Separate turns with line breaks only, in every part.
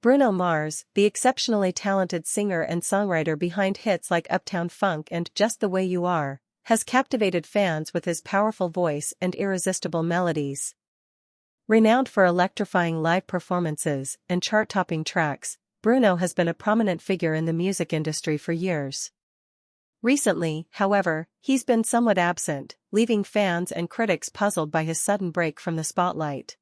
Bruno Mars, the exceptionally talented singer and songwriter behind hits like Uptown Funk and Just the Way You Are, has captivated fans with his powerful voice and irresistible melodies. Renowned for electrifying live performances and chart-topping tracks, Bruno has been a prominent figure in the music industry for years. Recently, however, he's been somewhat absent, leaving fans and critics puzzled by his sudden break from the spotlight.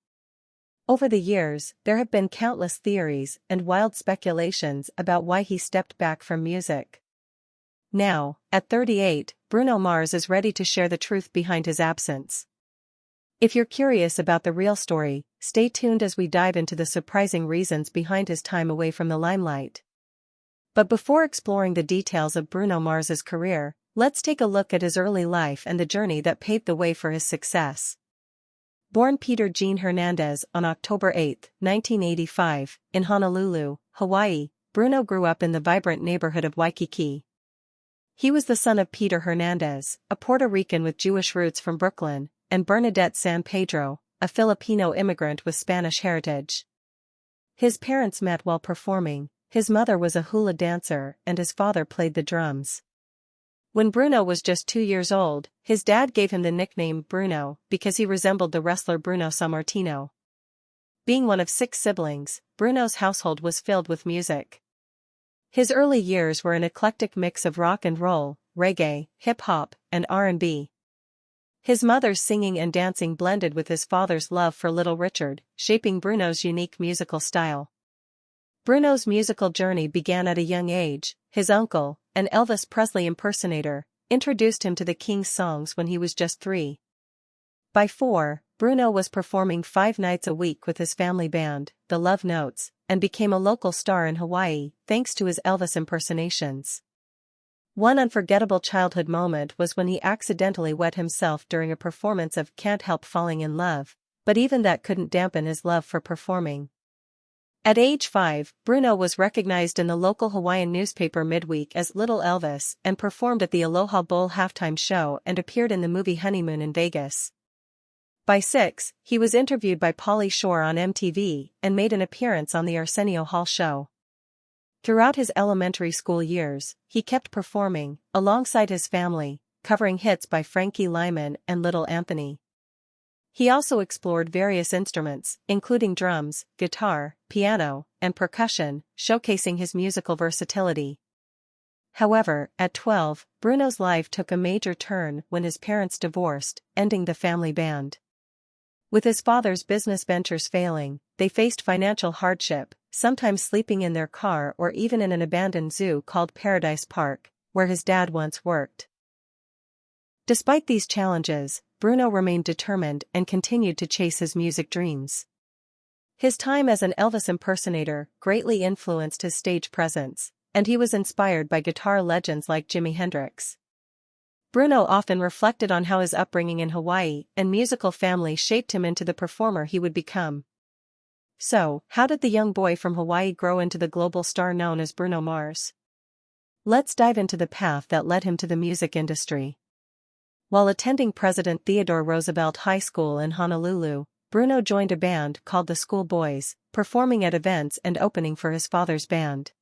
Over the years, there have been countless theories and wild speculations about why he stepped back from music. Now, at 38, Bruno Mars is ready to share the truth behind his absence. If you're curious about the real story, stay tuned as we dive into the surprising reasons behind his time away from the limelight. But before exploring the details of Bruno Mars's career, let's take a look at his early life and the journey that paved the way for his success. Born Peter Gene Hernandez on October 8, 1985, in Honolulu, Hawaii, Bruno grew up in the vibrant neighborhood of Waikiki. He was the son of Peter Hernandez, a Puerto Rican with Jewish roots from Brooklyn, and Bernadette San Pedro, a Filipino immigrant with Spanish heritage. His parents met while performing. His mother was a hula dancer and his father played the drums. When Bruno was just 2 years old, his dad gave him the nickname Bruno because he resembled the wrestler Bruno Sammartino. Being one of 6 siblings, Bruno's household was filled with music. His early years were an eclectic mix of rock and roll, reggae, hip-hop, and R&B. His mother's singing and dancing blended with his father's love for Little Richard, shaping Bruno's unique musical style. Bruno's musical journey began at a young age. His uncle, an Elvis Presley impersonator, introduced him to the King's songs when he was just 3. By 4, Bruno was performing 5 nights a week with his family band, the Love Notes, and became a local star in Hawaii thanks to his Elvis impersonations. One unforgettable childhood moment was when he accidentally wet himself during a performance of Can't Help Falling in Love, but even that couldn't dampen his love for performing. At age 5, Bruno was recognized in the local Hawaiian newspaper midweek as Little Elvis and performed at the Aloha Bowl halftime show and appeared in the movie Honeymoon in Vegas. By 6, he was interviewed by Pauly Shore on MTV and made an appearance on the Arsenio Hall show. Throughout his elementary school years, he kept performing, alongside his family, covering hits by Frankie Lyman and Little Anthony. He also explored various instruments, including drums, guitar, piano, and percussion, showcasing his musical versatility. However, at 12, Bruno's life took a major turn when his parents divorced, ending the family band. With his father's business ventures failing, they faced financial hardship, sometimes sleeping in their car or even in an abandoned zoo called Paradise Park, where his dad once worked. Despite these challenges, Bruno remained determined and continued to chase his music dreams. His time as an Elvis impersonator greatly influenced his stage presence, and he was inspired by guitar legends like Jimi Hendrix. Bruno often reflected on how his upbringing in Hawaii and musical family shaped him into the performer he would become. So, how did the young boy from Hawaii grow into the global star known as Bruno Mars? Let's dive into the path that led him to the music industry. While attending President Theodore Roosevelt High School in Honolulu, Bruno joined a band called the Schoolboys, performing at events and opening for his father's band.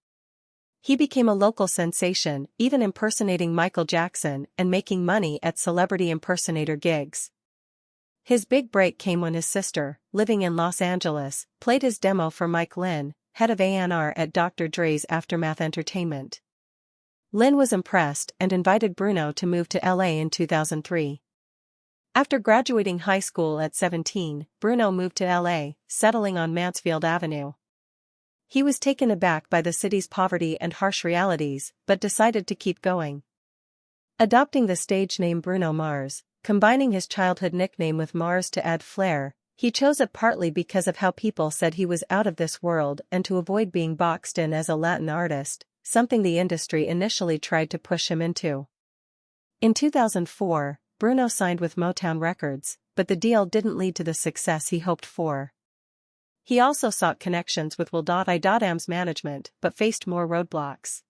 He became a local sensation, even impersonating Michael Jackson and making money at celebrity impersonator gigs. His big break came when his sister, living in Los Angeles, played his demo for Mike Lynn, head of A&R at Dr. Dre's Aftermath Entertainment. Lynn was impressed and invited Bruno to move to LA in 2003. After graduating high school at 17, Bruno moved to LA, settling on Mansfield Avenue. He was taken aback by the city's poverty and harsh realities, but decided to keep going. Adopting the stage name Bruno Mars, combining his childhood nickname with Mars to add flair, he chose it partly because of how people said he was out of this world and to avoid being boxed in as a Latin artist, something the industry initially tried to push him into. In 2004, Bruno signed with Motown Records, but the deal didn't lead to the success he hoped for. He also sought connections with Will.i.am's management but faced more roadblocks.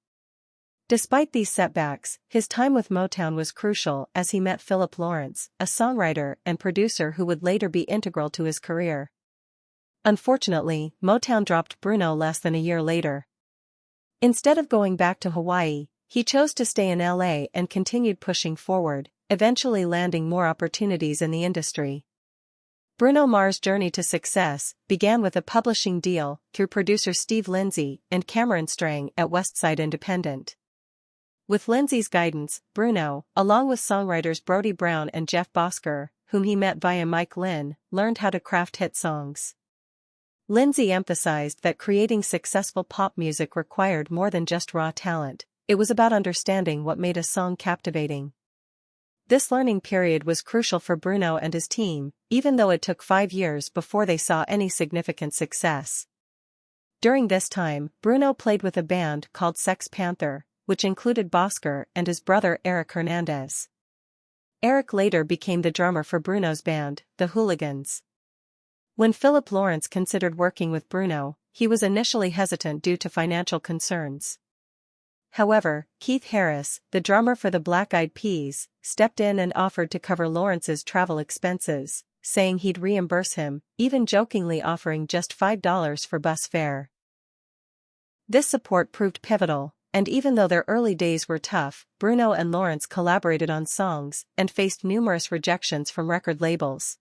Despite these setbacks, his time with Motown was crucial as he met Philip Lawrence, a songwriter and producer who would later be integral to his career. Unfortunately, Motown dropped Bruno less than a year later. Instead of going back to Hawaii, he chose to stay in LA and continued pushing forward, eventually landing more opportunities in the industry. Bruno Mars' journey to success began with a publishing deal through producer Steve Lindsay and Cameron Strang at Westside Independent. With Lindsay's guidance, Bruno, along with songwriters Brody Brown and Jeff Bosker, whom he met via Mike Lynn, learned how to craft hit songs. Lindsay emphasized that creating successful pop music required more than just raw talent, it was about understanding what made a song captivating. This learning period was crucial for Bruno and his team, even though it took 5 years before they saw any significant success. During this time, Bruno played with a band called Sex Panther, which included Bosker and his brother Eric Hernandez. Eric later became the drummer for Bruno's band, the Hooligans. When Philip Lawrence considered working with Bruno, he was initially hesitant due to financial concerns. However, Keith Harris, the drummer for the Black Eyed Peas, stepped in and offered to cover Lawrence's travel expenses, saying he'd reimburse him, even jokingly offering just $5 for bus fare. This support proved pivotal, and even though their early days were tough, Bruno and Lawrence collaborated on songs and faced numerous rejections from record labels.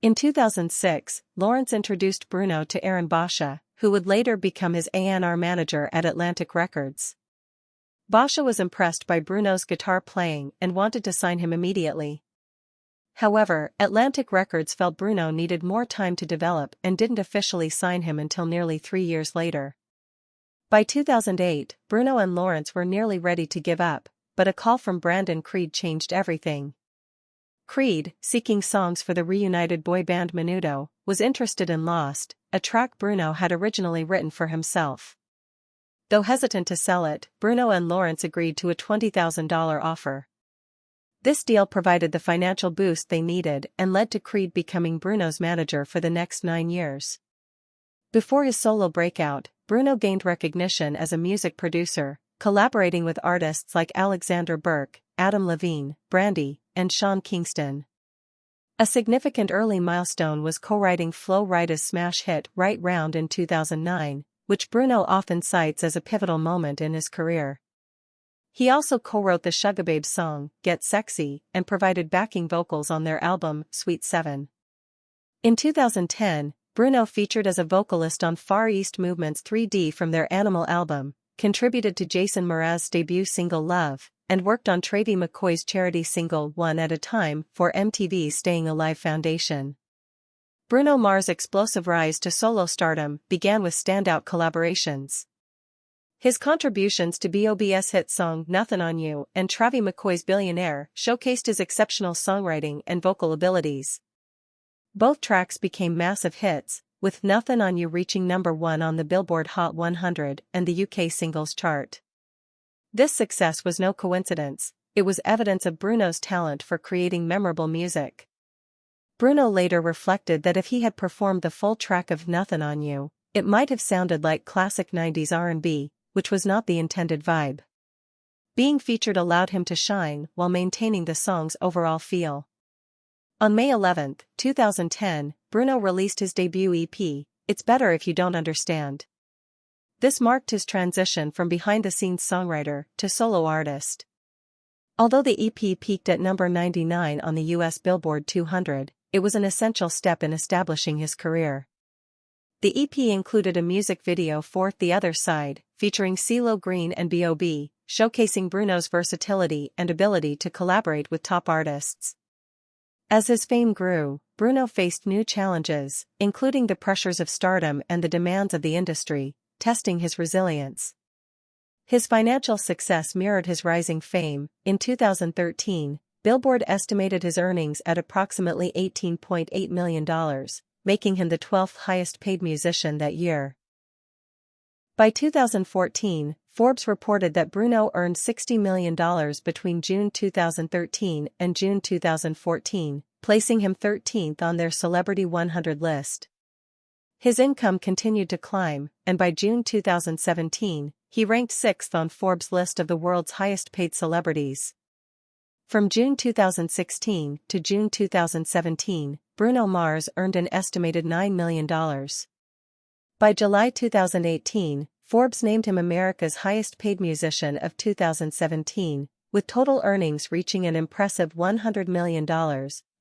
In 2006, Lawrence introduced Bruno to Aaron Basha, who would later become his A&R manager at Atlantic Records. Basha was impressed by Bruno's guitar playing and wanted to sign him immediately. However, Atlantic Records felt Bruno needed more time to develop and didn't officially sign him until nearly 3 years later. By 2008, Bruno and Lawrence were nearly ready to give up, but a call from Brandon Creed changed everything. Creed, seeking songs for the reunited boy band Menudo, was interested in Lost, a track Bruno had originally written for himself. Though hesitant to sell it, Bruno and Lawrence agreed to a $20,000 offer. This deal provided the financial boost they needed and led to Creed becoming Bruno's manager for the next 9 years. Before his solo breakout, Bruno gained recognition as a music producer, collaborating with artists like Alexander Burke, Adam Levine, Brandy, and Sean Kingston. A significant early milestone was co-writing Flo Rida's smash hit Right Round in 2009, which Bruno often cites as a pivotal moment in his career. He also co-wrote the Sugababes song, Get Sexy, and provided backing vocals on their album, Sweet 7. In 2010, Bruno featured as a vocalist on Far East Movement's 3D from their Animal album, contributed to Jason Mraz's debut single Love, and worked on Travie McCoy's charity single One at a Time for MTV's Staying Alive Foundation. Bruno Mars' explosive rise to solo stardom began with standout collaborations. His contributions to B.O.B.'s hit song Nothin' on You and Travie McCoy's Billionaire showcased his exceptional songwriting and vocal abilities. Both tracks became massive hits, with Nothin' on You reaching #1 on the Billboard Hot 100 and the UK singles chart. This success was no coincidence, it was evidence of Bruno's talent for creating memorable music. Bruno later reflected that if he had performed the full track of Nothin' on You, it might have sounded like classic 90s R&B, which was not the intended vibe. Being featured allowed him to shine while maintaining the song's overall feel. On May 11, 2010, Bruno released his debut EP, It's Better If You Don't Understand. This marked his transition from behind-the-scenes songwriter to solo artist. Although the EP peaked at number 99 on the US Billboard 200, it was an essential step in establishing his career. The EP included a music video for The Other Side, featuring CeeLo Green and B.O.B., showcasing Bruno's versatility and ability to collaborate with top artists. As his fame grew, Bruno faced new challenges, including the pressures of stardom and the demands of the industry, testing his resilience. His financial success mirrored his rising fame. In 2013, Billboard estimated his earnings at approximately $18.8 million, making him the 12th highest-paid musician that year. By 2014, Forbes reported that Bruno earned $60 million between June 2013 and June 2014, placing him 13th on their Celebrity 100 list. His income continued to climb, and by June 2017, he ranked 6th on Forbes' list of the world's highest-paid celebrities. From June 2016 to June 2017, Bruno Mars earned an estimated $9 million. By July 2018, Forbes named him America's highest-paid musician of 2017, with total earnings reaching an impressive $100 million,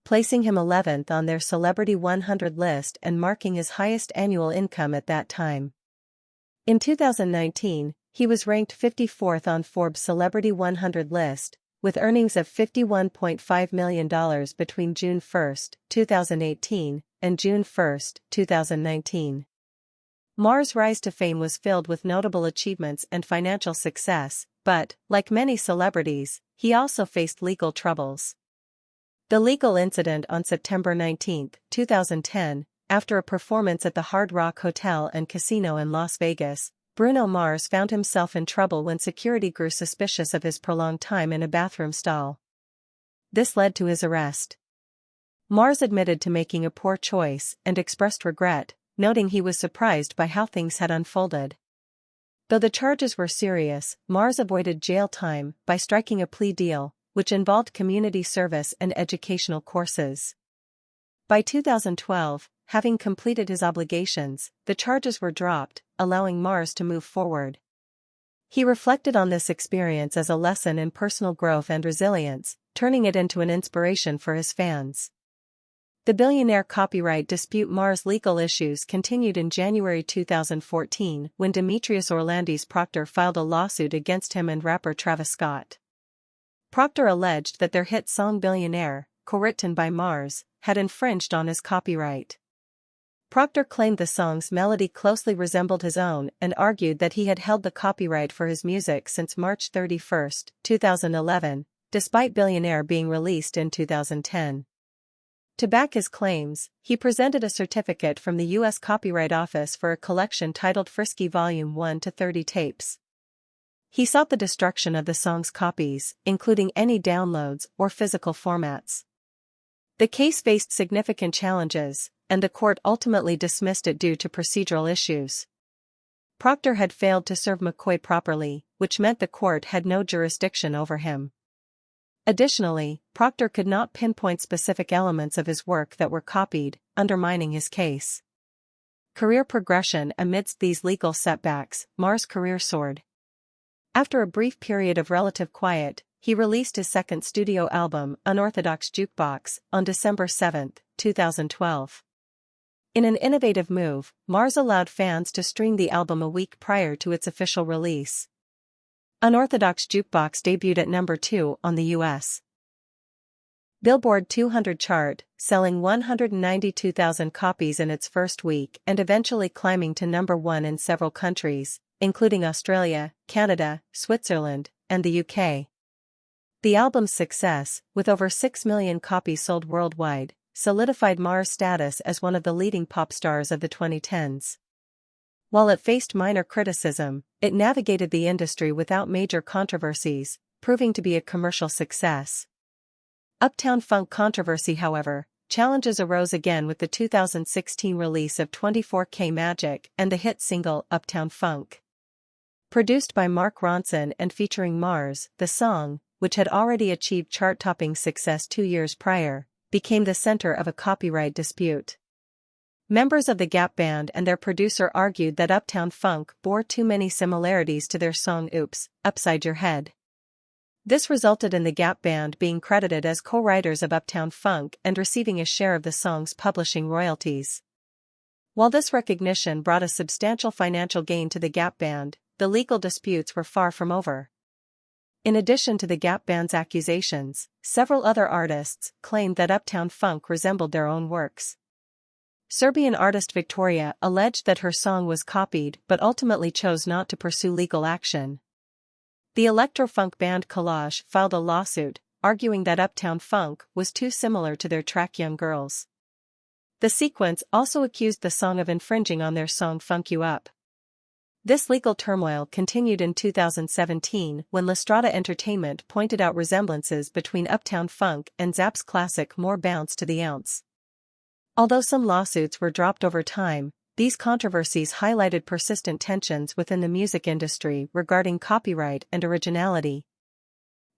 placing him 11th on their Celebrity 100 list and marking his highest annual income at that time. In 2019, he was ranked 54th on Forbes' Celebrity 100 list, with earnings of $51.5 million between June 1, 2018, and June 1, 2019. Mars' rise to fame was filled with notable achievements and financial success, but, like many celebrities, he also faced legal troubles. The legal incident on September 19, 2010, after a performance at the Hard Rock Hotel and Casino in Las Vegas, Bruno Mars found himself in trouble when security grew suspicious of his prolonged time in a bathroom stall. This led to his arrest. Mars admitted to making a poor choice and expressed regret, noting he was surprised by how things had unfolded. Though the charges were serious, Mars avoided jail time by striking a plea deal, which involved community service and educational courses. By 2012, having completed his obligations, the charges were dropped, allowing Mars to move forward. He reflected on this experience as a lesson in personal growth and resilience, turning it into an inspiration for his fans. The billionaire copyright dispute Mars' legal issues continued in January 2014 when Demetrius Orlandi's Proctor filed a lawsuit against him and rapper Travis Scott. Proctor alleged that their hit song Billionaire, co-written by Mars, had infringed on his copyright. Proctor claimed the song's melody closely resembled his own and argued that he had held the copyright for his music since March 31, 2011, despite Billionaire being released in 2010. To back his claims, he presented a certificate from the U.S. Copyright Office for a collection titled Frisky Volume 1 to 30 tapes. He sought the destruction of the song's copies, including any downloads or physical formats. The case faced significant challenges, and the court ultimately dismissed it due to procedural issues. Proctor had failed to serve McCoy properly, which meant the court had no jurisdiction over him. Additionally, Proctor could not pinpoint specific elements of his work that were copied, undermining his case. Career progression. Amidst these legal setbacks, Mars' career soared. After a brief period of relative quiet, he released his second studio album, Unorthodox Jukebox, on December 7, 2012. In an innovative move, Mars allowed fans to stream the album a week prior to its official release. Unorthodox Jukebox debuted at number 2 on the U.S. Billboard 200 chart, selling 192,000 copies in its first week and eventually climbing to number 1 in several countries, including Australia, Canada, Switzerland, and the UK. The album's success, with over 6 million copies sold worldwide, solidified Mars' status as one of the leading pop stars of the 2010s. While it faced minor criticism, it navigated the industry without major controversies, proving to be a commercial success. Uptown Funk controversy. However, challenges arose again with the 2016 release of 24K Magic and the hit single Uptown Funk. Produced by Mark Ronson and featuring Mars, the song, which had already achieved chart-topping success 2 years prior, became the center of a copyright dispute. Members of the Gap Band and their producer argued that Uptown Funk bore too many similarities to their song Oops, Upside Your Head. This resulted in the Gap Band being credited as co-writers of Uptown Funk and receiving a share of the song's publishing royalties. While this recognition brought a substantial financial gain to the Gap Band, the legal disputes were far from over. In addition to the Gap Band's accusations, several other artists claimed that Uptown Funk resembled their own works. Serbian artist Victoria alleged that her song was copied but ultimately chose not to pursue legal action. The electro-funk band Collage filed a lawsuit, arguing that Uptown Funk was too similar to their track Young Girls. The Sequence also accused the song of infringing on their song Funk You Up. This legal turmoil continued in 2017 when La Strada Entertainment pointed out resemblances between Uptown Funk and Zapp's classic More Bounce to the Ounce. Although some lawsuits were dropped over time, these controversies highlighted persistent tensions within the music industry regarding copyright and originality.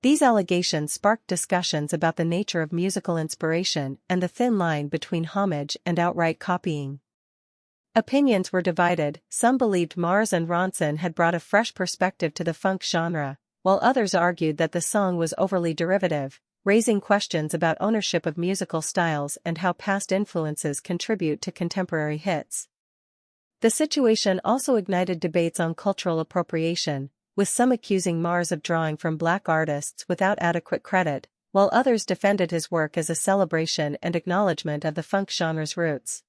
These allegations sparked discussions about the nature of musical inspiration and the thin line between homage and outright copying. Opinions were divided. Some believed Mars and Ronson had brought a fresh perspective to the funk genre, while others argued that the song was overly derivative, raising questions about ownership of musical styles and how past influences contribute to contemporary hits. The situation also ignited debates on cultural appropriation, with some accusing Mars of drawing from black artists without adequate credit, while others defended his work as a celebration and acknowledgement of the funk genre's roots.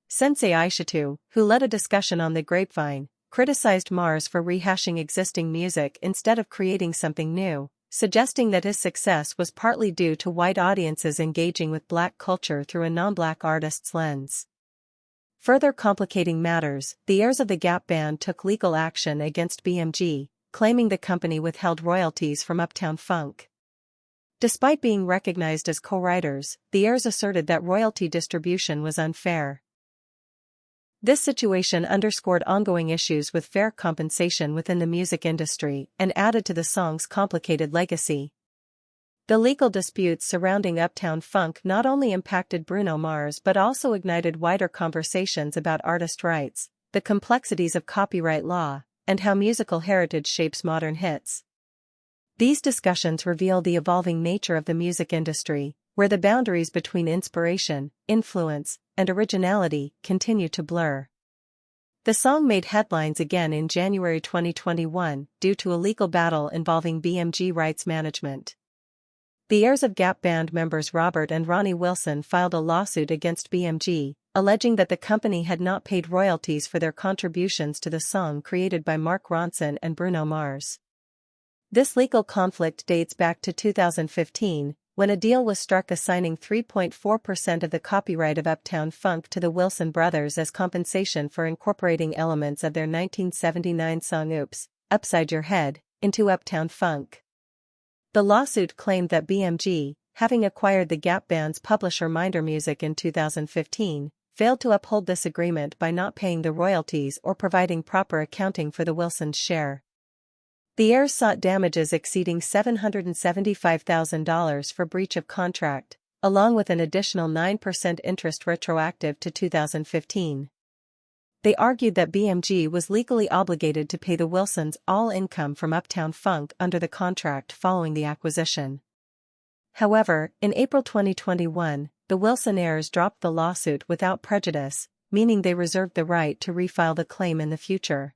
Sensei Aishatu, who led a discussion on The Grapevine, criticized Mars for rehashing existing music instead of creating something new, suggesting that his success was partly due to white audiences engaging with black culture through a non-black artist's lens. Further complicating matters, the heirs of the Gap Band took legal action against BMG, claiming the company withheld royalties from Uptown Funk. Despite being recognized as co-writers, the heirs asserted that royalty distribution was unfair. This situation underscored ongoing issues with fair compensation within the music industry and added to the song's complicated legacy. The legal disputes surrounding Uptown Funk not only impacted Bruno Mars but also ignited wider conversations about artist rights, the complexities of copyright law, and how musical heritage shapes modern hits. These discussions reveal the evolving nature of the music industry, where the boundaries between inspiration, influence, and originality continue to blur. The song made headlines again in January 2021 due to a legal battle involving BMG rights management. The heirs of Gap Band members Robert and Ronnie Wilson filed a lawsuit against BMG, alleging that the company had not paid royalties for their contributions to the song created by Mark Ronson and Bruno Mars. This legal conflict dates back to 2015, when a deal was struck assigning 3.4% of the copyright of Uptown Funk to the Wilson brothers as compensation for incorporating elements of their 1979 song Oops, Upside Your Head, into Uptown Funk. The lawsuit claimed that BMG, having acquired the Gap Band's publisher Minder Music in 2015, failed to uphold this agreement by not paying the royalties or providing proper accounting for the Wilsons' share. The heirs sought damages exceeding $775,000 for breach of contract, along with an additional 9% interest retroactive to 2015. They argued that BMG was legally obligated to pay the Wilsons all income from Uptown Funk under the contract following the acquisition. However, in April 2021, the Wilson heirs dropped the lawsuit without prejudice, meaning they reserved the right to refile the claim in the future.